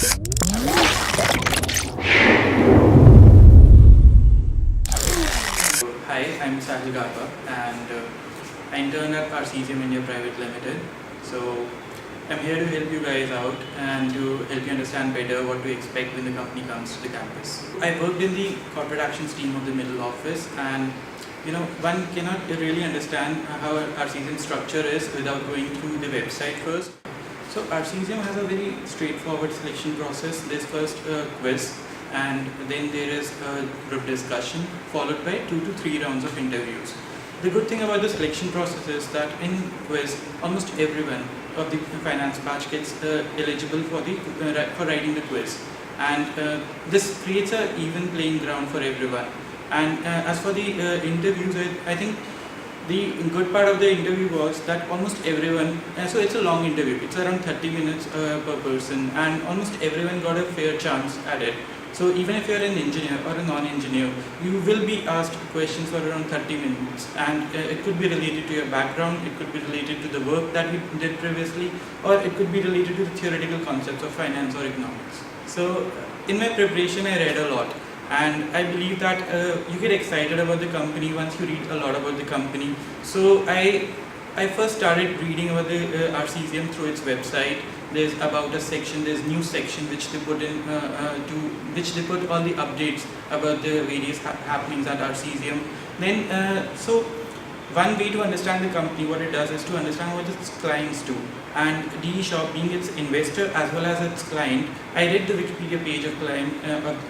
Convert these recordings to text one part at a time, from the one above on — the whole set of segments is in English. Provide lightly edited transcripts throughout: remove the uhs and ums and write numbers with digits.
Hi, I'm Sahil Gauba and I intern at Arcesium India Private Limited. So I'm here to help you guys out and to help you understand better what to expect when the company comes to the campus. I worked in the corporate actions team of the middle office, and one cannot really understand how Arcesium structure is without going through the website first. So Arcesium has a very straightforward selection process. There's first a quiz, and then there is a group discussion followed by 2 to 3 rounds of interviews. The good thing about the selection process is that in quiz, almost everyone of the finance batch gets eligible for writing the quiz, and this creates an even playing ground for everyone. And as for the interviews, I think the good part of the interview was that almost everyone, so it's a long interview, it's around 30 minutes per person, and almost everyone got a fair chance at it. So even if you're an engineer or a non-engineer, you will be asked questions for around 30 minutes, and it could be related to your background, it could be related to the work that you did previously, or it could be related to the theoretical concepts of finance or economics. So in my preparation, I read a lot. And I believe that you get excited about the company once you read a lot about the company. So I first started reading about the Arcesium through its website. There's about a section, there's news section which they put in which they put all the updates about the various happenings at Arcesium. Then so one way to understand the company, what it does is to understand what its clients do. And DE Shop, being its investor as well as its client, I read the Wikipedia page of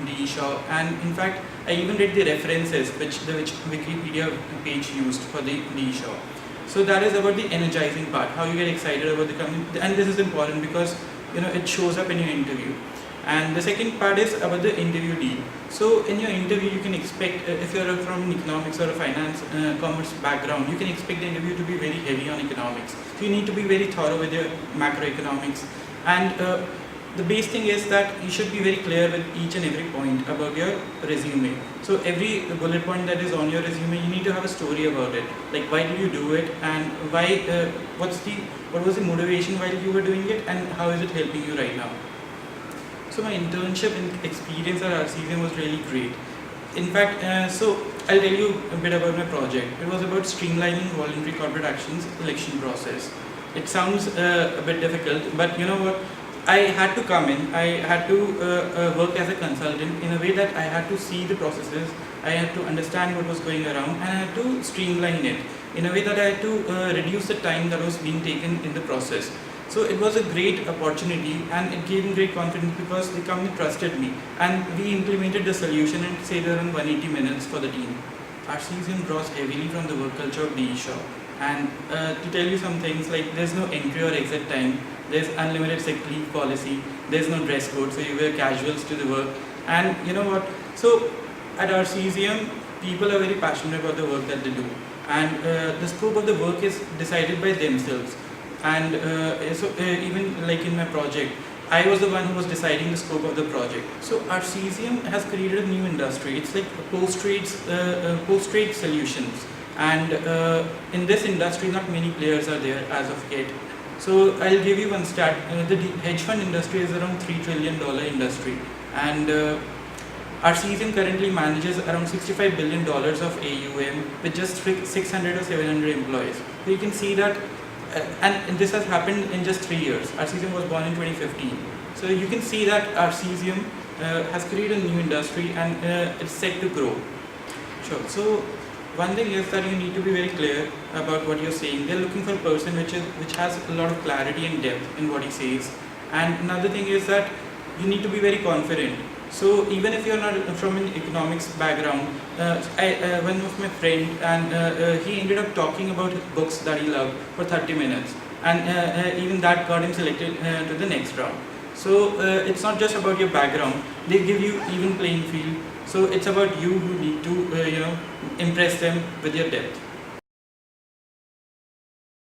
DE Shop, and in fact I even read the references which Wikipedia page used for the DE Shop. So that is about the energizing part, how you get excited about the company, and this is important because it shows up in your interview. And the second part is about the interview deal. So in your interview, you can expect, if you're from an economics or a finance commerce background, you can expect the interview to be very heavy on economics. So you need to be very thorough with your macroeconomics. And the base thing is that you should be very clear with each and every point about your resume. So every bullet point that is on your resume, you need to have a story about it. Like, why did you do it, and why? What was the motivation while you were doing it, and how is it helping you right now? So my internship experience at Arcesium was really great. In fact, so I'll tell you a bit about my project. It was about streamlining voluntary corporate actions election process. It sounds a bit difficult, but you know what? I had to come in, I had to work as a consultant in a way that I had to see the processes, I had to understand what was going around, and I had to streamline it in a way that I had to reduce the time that was being taken in the process. So it was a great opportunity, and it gave me great confidence because the company trusted me, and we implemented the solution in say around 180 minutes for the team. Arcesium draws heavily from the work culture of DE Shop, and to tell you some things, like there's no entry or exit time, there's unlimited sick leave policy, there's no dress code, so you wear casuals to the work. And you know what, so at Arcesium, people are very passionate about the work that they do, and the scope of the work is decided by themselves. And so even like in my project, I was the one who was deciding the scope of the project. So Arcesium has created a new industry. It's like post-trade solutions, and in this industry not many players are there as of yet. So I'll give you one stat. The hedge fund industry is around $3 trillion industry, and Arcesium currently manages around $65 billion of AUM with just 600 or 700 employees. So you can see that. And this has happened in just 3 years. Arcesium was born in 2015. So you can see that Arcesium has created a new industry, and it's set to grow. Sure. So one thing is that you need to be very clear about what you're saying. They're looking for a person which has a lot of clarity and depth in what he says. And another thing is that you need to be very confident. So even if you're not from an economics background, one of my friend, and he ended up talking about books that he loved for 30 minutes, and even that got him selected to the next round. So it's not just about your background; they give you even playing field. So it's about you who need to impress them with your depth.